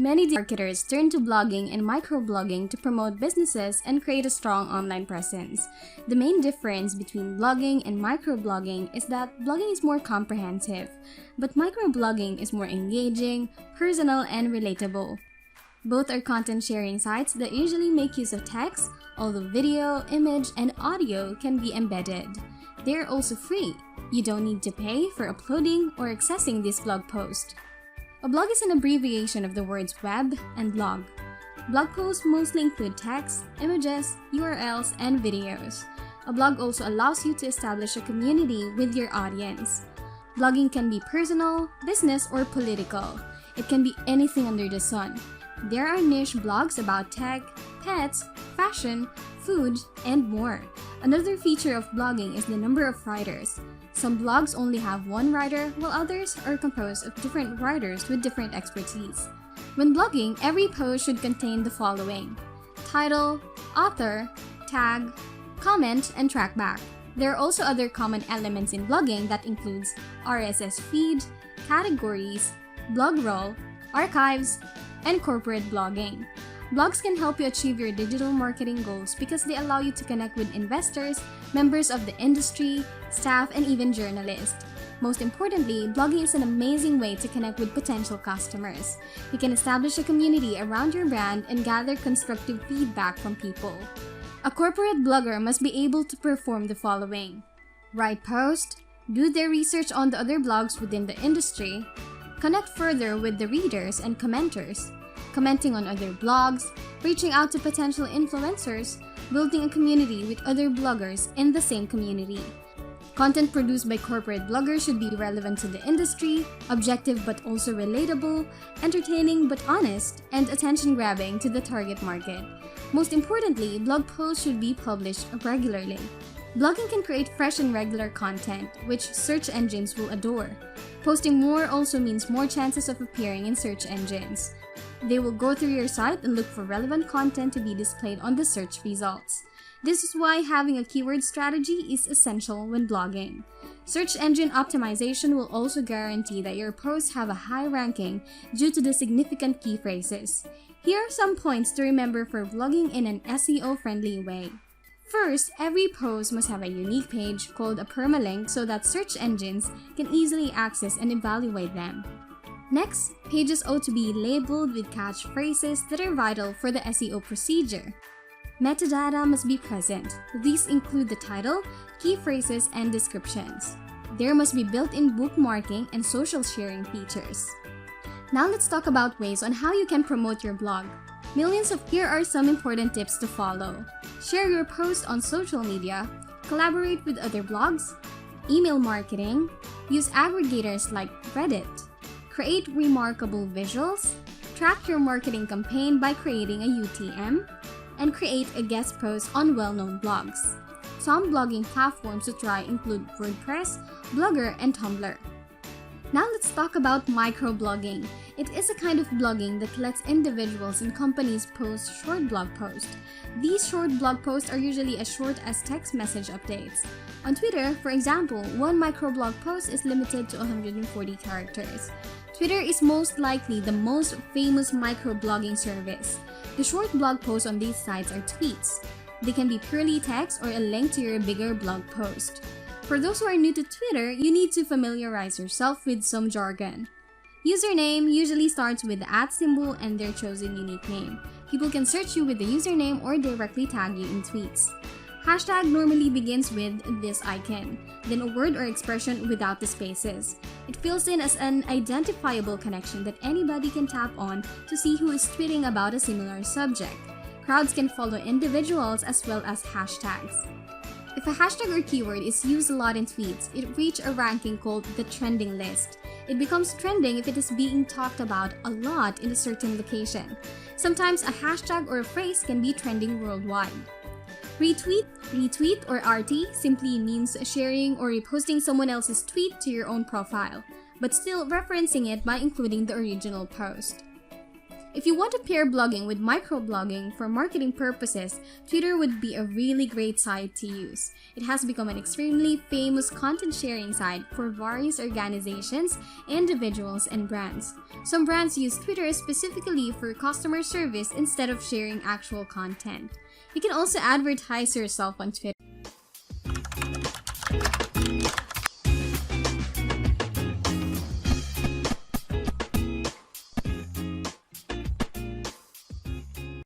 Many marketers turn to blogging and microblogging to promote businesses and create a strong online presence. The main difference between blogging and microblogging is that blogging is more comprehensive, but microblogging is more engaging, personal, and relatable. Both are content sharing sites that usually make use of text, although video, image, and audio can be embedded. They are also free. You don't need to pay for uploading or accessing this blog post. A blog is an abbreviation of the words web and blog. Blog posts mostly include text, images, URLs, and videos. A blog also allows you to establish a community with your audience. Blogging can be personal, business, or political. It can be anything under the sun. There are niche blogs about tech, pets, fashion, food, and more. Another feature of blogging is the number of writers. Some blogs only have one writer, while others are composed of different writers with different expertise. When blogging, every post should contain the following: title, author, tag, comment, and trackback. There are also other common elements in blogging that includes RSS feed, categories, blog roll, archives, and corporate blogging. Blogs can help you achieve your digital marketing goals because they allow you to connect with investors, members of the industry, staff, and even journalists. Most importantly, blogging is an amazing way to connect with potential customers. You can establish a community around your brand and gather constructive feedback from people. A corporate blogger must be able to perform the following: write posts, do their research on the other blogs within the industry, connect further with the readers and commenters, commenting on other blogs, reaching out to potential influencers, building a community with other bloggers in the same community. Content produced by corporate bloggers should be relevant to the industry, objective but also relatable, entertaining but honest, and attention-grabbing to the target market. Most importantly, blog posts should be published regularly. Blogging can create fresh and regular content, which search engines will adore. Posting more also means more chances of appearing in search engines. They will go through your site and look for relevant content to be displayed on the search results. This is why having a keyword strategy is essential when blogging. Search engine optimization will also guarantee that your posts have a high ranking due to the significant key phrases. Here are some points to remember for blogging in an SEO-friendly way. First, every post must have a unique page called a permalink so that search engines can easily access and evaluate them. Next, pages ought to be labeled with catchphrases that are vital for the SEO procedure. Metadata must be present. These include the title, key phrases, and descriptions. There must be built-in bookmarking and social sharing features. Now let's talk about ways on how you can promote your blog. Here are some important tips to follow. Share your post on social media, collaborate with other blogs, email marketing, use aggregators like Reddit, create remarkable visuals, track your marketing campaign by creating a UTM, and create a guest post on well-known blogs. Some blogging platforms to try include WordPress, Blogger, and Tumblr. Now let's talk about microblogging. It is a kind of blogging that lets individuals and companies post short blog posts. These short blog posts are usually as short as text message updates. On Twitter, for example, one microblog post is limited to 140 characters. Twitter is most likely the most famous microblogging service. The short blog posts on these sites are tweets. They can be purely text or a link to your bigger blog post. For those who are new to Twitter, you need to familiarize yourself with some jargon. Username usually starts with the @ symbol and their chosen unique name. People can search you with the username or directly tag you in tweets. Hashtag normally begins with this icon, then a word or expression without the spaces. It fills in as an identifiable connection that anybody can tap on to see who is tweeting about a similar subject. Crowds can follow individuals as well as hashtags. If a hashtag or keyword is used a lot in tweets, it reaches a ranking called the trending list. It becomes trending if it is being talked about a lot in a certain location. Sometimes a hashtag or a phrase can be trending worldwide. Retweet or RT simply means sharing or reposting someone else's tweet to your own profile, but still referencing it by including the original post. If you want to pair blogging with microblogging for marketing purposes, Twitter would be a really great site to use. It has become an extremely famous content sharing site for various organizations, individuals, and brands. Some brands use Twitter specifically for customer service instead of sharing actual content. You can also advertise yourself on Twitter.